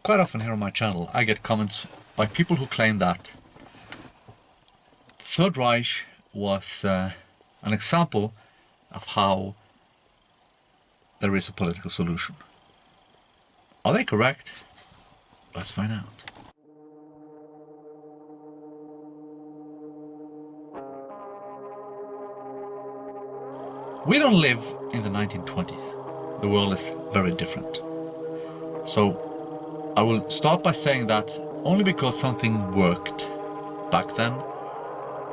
quite often here on my channel, I get comments by people who claim that Third Reich was an example of how there is a political solution. Are they correct? Let's find out. We don't live in the 1920s. The world is very different. So I will start by saying that only because something worked back then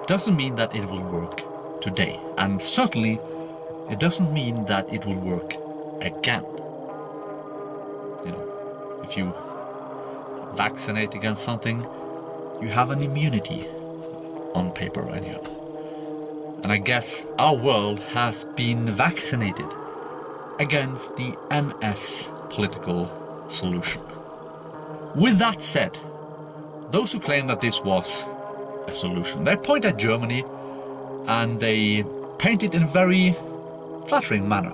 doesn't mean that it will work today. And certainly it doesn't mean that it will work again. You know, if you vaccinate against something, you have an immunity on paper anyhow. And I guess our world has been vaccinated against the NS political solution. With that said, those who claim that this was a solution, they point at Germany and they paint it in a very flattering manner.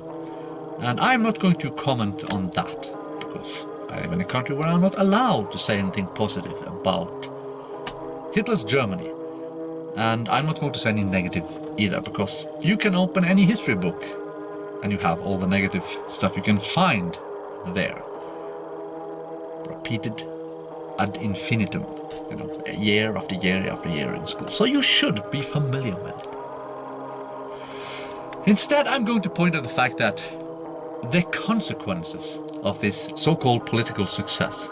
And I'm not going to comment on that, because I live in a country where I'm not allowed to say anything positive about Hitler's Germany. And I'm not going to say any negative either, because you can open any history book and you have all the negative stuff you can find there. Repeated ad infinitum, you know, year after year after year in school. So you should be familiar with it. Instead, I'm going to point at the fact that the consequences of this so-called political success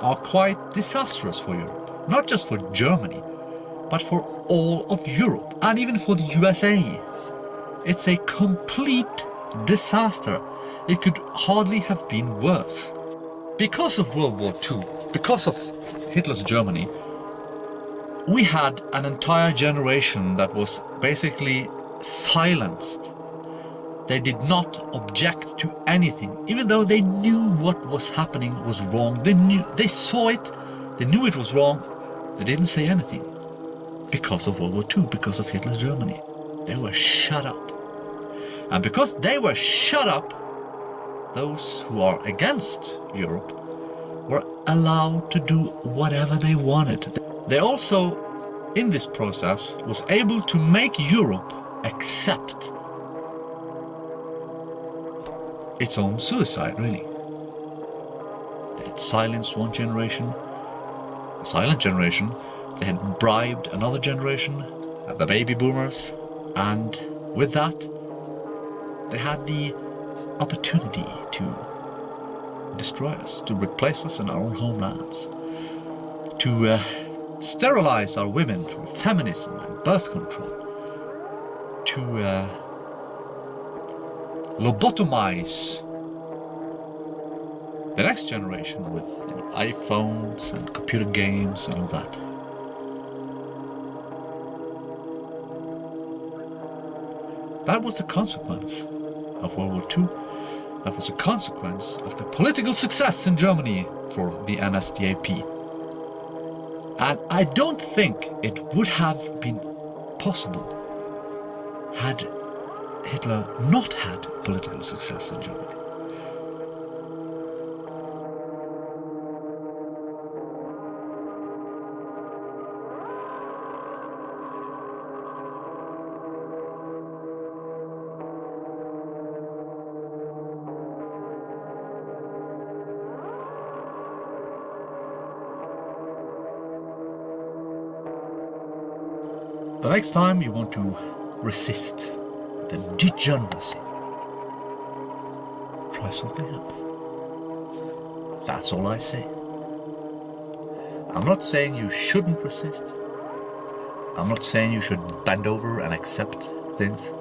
are quite disastrous for Europe. Not just for Germany, but for all of Europe, and even for the USA. It's a complete disaster. It could hardly have been worse. Because of World War II, because of Hitler's Germany, we had an entire generation that was basically silenced. They did not object to anything, even though they knew what was happening was wrong. They saw it, they knew it was wrong. They didn't say anything because of World War II, because of Hitler's Germany. They were shut up. And because they were shut up, those who are against Europe were allowed to do whatever they wanted. They also, in this process, was able to make Europe accept its own suicide, really. They had silenced one generation, a silent generation. They had bribed another generation, the baby boomers, and with that, they had the opportunity to destroy us, to replace us in our own homelands, to sterilize our women through feminism and birth control, to lobotomize the next generation with iPhones and computer games and all that. That was the consequence of World War II. That was a consequence of the political success in Germany for the NSDAP. And I don't think it would have been possible had Hitler not had political success in Germany. The next time you want to resist the degeneracy, try something else. That's all I say. I'm not saying you shouldn't resist. I'm not saying you should bend over and accept things.